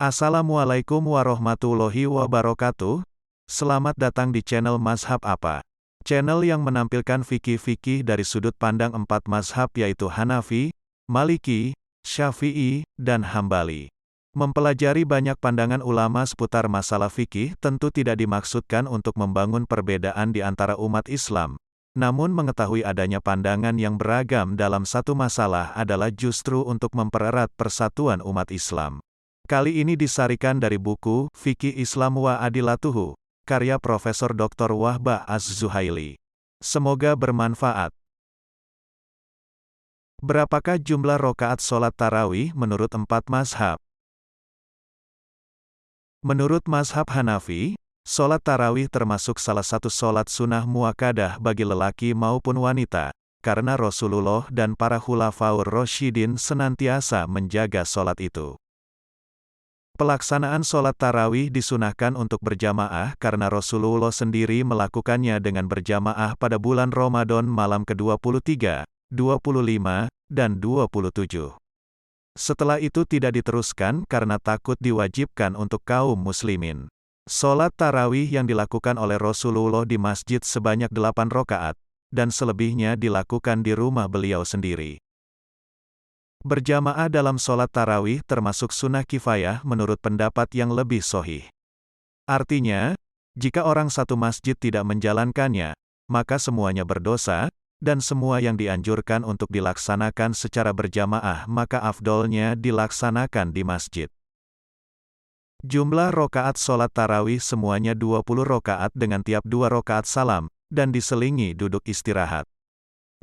Assalamualaikum warahmatullahi wabarakatuh. Selamat datang di channel Mazhab Apa. Channel yang menampilkan fikih-fikih dari sudut pandang 4 mazhab yaitu Hanafi, Maliki, Syafi'i, dan Hambali. Mempelajari banyak pandangan ulama seputar masalah fikih tentu tidak dimaksudkan untuk membangun perbedaan di antara umat Islam. Namun mengetahui adanya pandangan yang beragam dalam satu masalah adalah justru untuk mempererat persatuan umat Islam. Kali ini disarikan dari buku Fikih Islam wa Adilatuhu, karya Profesor Dr. Wahbah Az-Zuhaili. Semoga bermanfaat. Berapakah jumlah rokaat sholat tarawih menurut 4 mazhab? Menurut mazhab Hanafi, sholat tarawih termasuk salah satu sholat sunnah muakkadah bagi lelaki maupun wanita, karena Rasulullah dan para khulafaur rasyidin senantiasa menjaga sholat itu. Pelaksanaan sholat tarawih disunahkan untuk berjamaah karena Rasulullah sendiri melakukannya dengan berjamaah pada bulan Ramadan malam ke-23, 25, dan 27. Setelah itu tidak diteruskan karena takut diwajibkan untuk kaum muslimin. Sholat tarawih yang dilakukan oleh Rasulullah di masjid sebanyak 8 rakaat, dan selebihnya dilakukan di rumah beliau sendiri. Berjamaah dalam sholat tarawih termasuk sunnah kifayah menurut pendapat yang lebih sahih. Artinya, jika orang satu masjid tidak menjalankannya, maka semuanya berdosa, dan semua yang dianjurkan untuk dilaksanakan secara berjamaah maka afdolnya dilaksanakan di masjid. Jumlah rokaat sholat tarawih semuanya 20 rokaat dengan tiap 2 rokaat salam, dan diselingi duduk istirahat.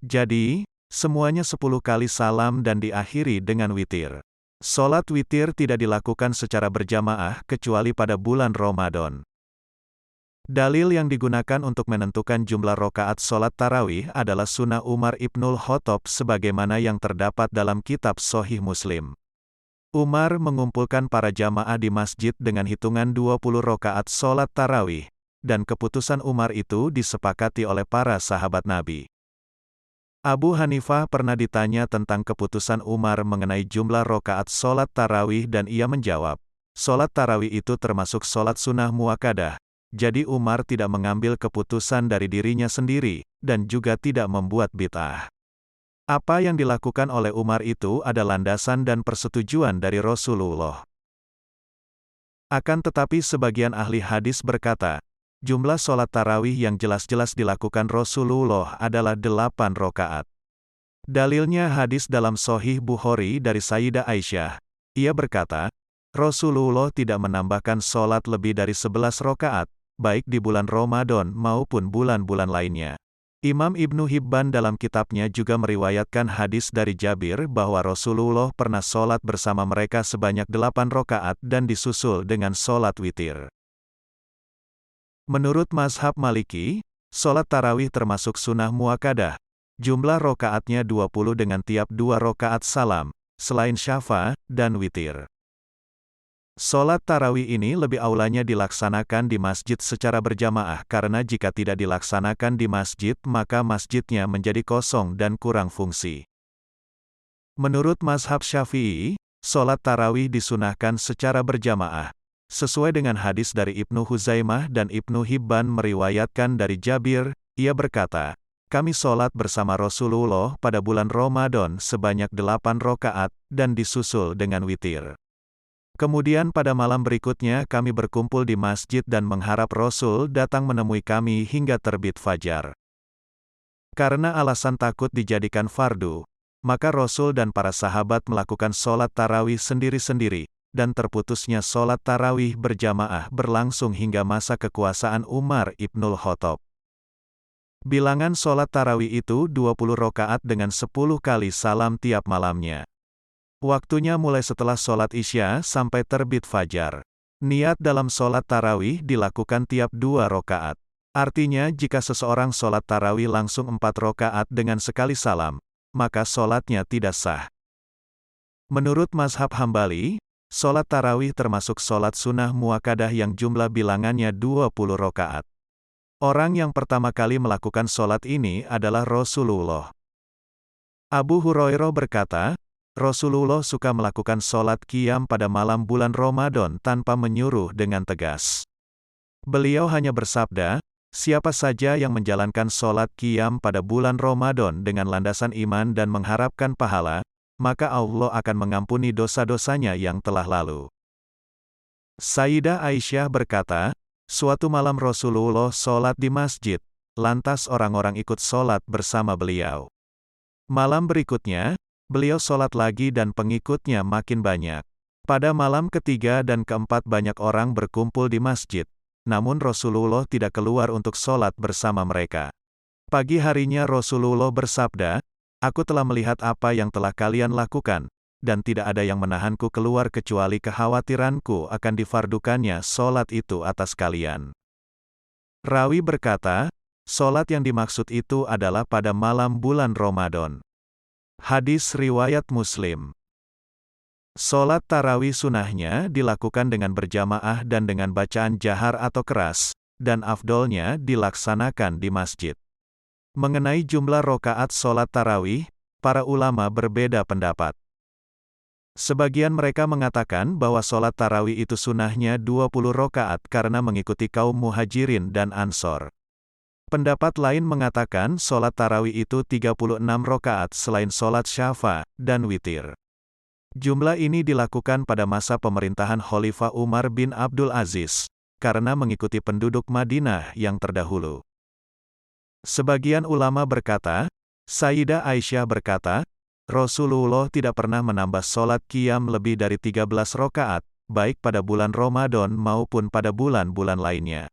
Jadi, semuanya 10 kali salam dan diakhiri dengan witir. Sholat witir tidak dilakukan secara berjamaah kecuali pada bulan Ramadan. Dalil yang digunakan untuk menentukan jumlah rokaat sholat tarawih adalah sunnah Umar ibnul Khattab sebagaimana yang terdapat dalam kitab Sahih Muslim. Umar mengumpulkan para jamaah di masjid dengan hitungan 20 rokaat sholat tarawih, dan keputusan Umar itu disepakati oleh para sahabat Nabi. Abu Hanifah pernah ditanya tentang keputusan Umar mengenai jumlah rokaat sholat tarawih dan ia menjawab, sholat tarawih itu termasuk sholat sunnah muakkadah, jadi Umar tidak mengambil keputusan dari dirinya sendiri, dan juga tidak membuat bid'ah. Apa yang dilakukan oleh Umar itu ada landasan dan persetujuan dari Rasulullah. Akan tetapi sebagian ahli hadis berkata, jumlah sholat tarawih yang jelas-jelas dilakukan Rasulullah adalah 8 rokaat. Dalilnya hadis dalam Sahih Bukhari dari Sayyidah Aisyah. Ia berkata, Rasulullah tidak menambahkan sholat lebih dari 11 rokaat, baik di bulan Ramadan maupun bulan-bulan lainnya. Imam Ibnu Hibban dalam kitabnya juga meriwayatkan hadis dari Jabir bahwa Rasulullah pernah sholat bersama mereka sebanyak 8 rokaat dan disusul dengan sholat witir. Menurut mazhab Maliki, sholat tarawih termasuk sunnah muakkadah. Jumlah rokaatnya 20 dengan tiap 2 rokaat salam, selain syafa' dan witir. Sholat tarawih ini lebih aulanya dilaksanakan di masjid secara berjamaah karena jika tidak dilaksanakan di masjid maka masjidnya menjadi kosong dan kurang fungsi. Menurut mazhab Syafi'i, sholat tarawih disunahkan secara berjamaah. Sesuai dengan hadis dari Ibnu Huzaimah dan Ibnu Hibban meriwayatkan dari Jabir, ia berkata, kami sholat bersama Rasulullah pada bulan Ramadan sebanyak 8 rokaat, dan disusul dengan witir. Kemudian pada malam berikutnya kami berkumpul di masjid dan mengharap Rasul datang menemui kami hingga terbit fajar. Karena alasan takut dijadikan fardu, maka Rasul dan para sahabat melakukan sholat tarawih sendiri-sendiri, dan terputusnya sholat tarawih berjamaah berlangsung hingga masa kekuasaan Umar ibnul Khattab. Bilangan sholat tarawih itu 20 rokaat dengan 10 kali salam tiap malamnya. Waktunya mulai setelah sholat Isya sampai terbit fajar. Niat dalam sholat tarawih dilakukan tiap 2 rokaat. Artinya jika seseorang sholat tarawih langsung 4 rokaat dengan sekali salam, maka sholatnya tidak sah. Menurut mazhab Hambali, sholat tarawih termasuk sholat sunnah muakkadah yang jumlah bilangannya 20 rokaat. Orang yang pertama kali melakukan sholat ini adalah Rasulullah. Abu Hurairah berkata, Rasulullah suka melakukan sholat qiyam pada malam bulan Ramadan tanpa menyuruh dengan tegas. Beliau hanya bersabda, siapa saja yang menjalankan sholat qiyam pada bulan Ramadan dengan landasan iman dan mengharapkan pahala, maka Allah akan mengampuni dosa-dosanya yang telah lalu. Sayyidah Aisyah berkata, suatu malam Rasulullah sholat di masjid, lantas orang-orang ikut sholat bersama beliau. Malam berikutnya, beliau sholat lagi dan pengikutnya makin banyak. Pada malam ketiga dan keempat banyak orang berkumpul di masjid, namun Rasulullah tidak keluar untuk sholat bersama mereka. Pagi harinya Rasulullah bersabda, aku telah melihat apa yang telah kalian lakukan, dan tidak ada yang menahanku keluar kecuali kekhawatiranku akan difardukannya sholat itu atas kalian. Rawi berkata, sholat yang dimaksud itu adalah pada malam bulan Ramadan. Hadis riwayat Muslim. Sholat tarawih sunahnya dilakukan dengan berjamaah dan dengan bacaan jahar atau keras, dan afdolnya dilaksanakan di masjid. Mengenai jumlah rokaat sholat tarawih, para ulama berbeda pendapat. Sebagian mereka mengatakan bahwa sholat tarawih itu sunahnya 20 rokaat karena mengikuti kaum muhajirin dan ansor. Pendapat lain mengatakan sholat tarawih itu 36 rokaat selain sholat syafa dan witir. Jumlah ini dilakukan pada masa pemerintahan Khalifah Umar bin Abdul Aziz, karena mengikuti penduduk Madinah yang terdahulu. Sebagian ulama berkata, Sayyidah Aisyah berkata, Rasulullah tidak pernah menambah sholat qiyam lebih dari 13 rokaat, baik pada bulan Ramadan maupun pada bulan-bulan lainnya.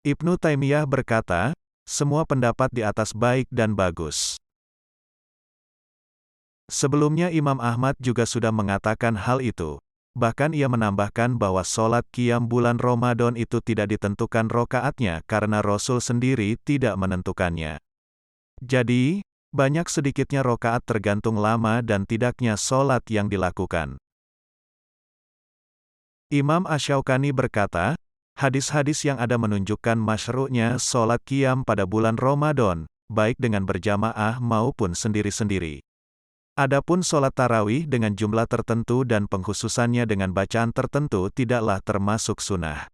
Ibnu Taimiyah berkata, semua pendapat di atas baik dan bagus. Sebelumnya Imam Ahmad juga sudah mengatakan hal itu. Bahkan ia menambahkan bahwa sholat qiyam bulan Ramadan itu tidak ditentukan rokaatnya karena Rasul sendiri tidak menentukannya. Jadi, banyak sedikitnya rokaat tergantung lama dan tidaknya sholat yang dilakukan. Imam Asy-Syaukani berkata, hadis-hadis yang ada menunjukkan masyru'nya sholat qiyam pada bulan Ramadan, baik dengan berjamaah maupun sendiri-sendiri. Adapun sholat tarawih dengan jumlah tertentu dan pengkhususannya dengan bacaan tertentu tidaklah termasuk sunnah.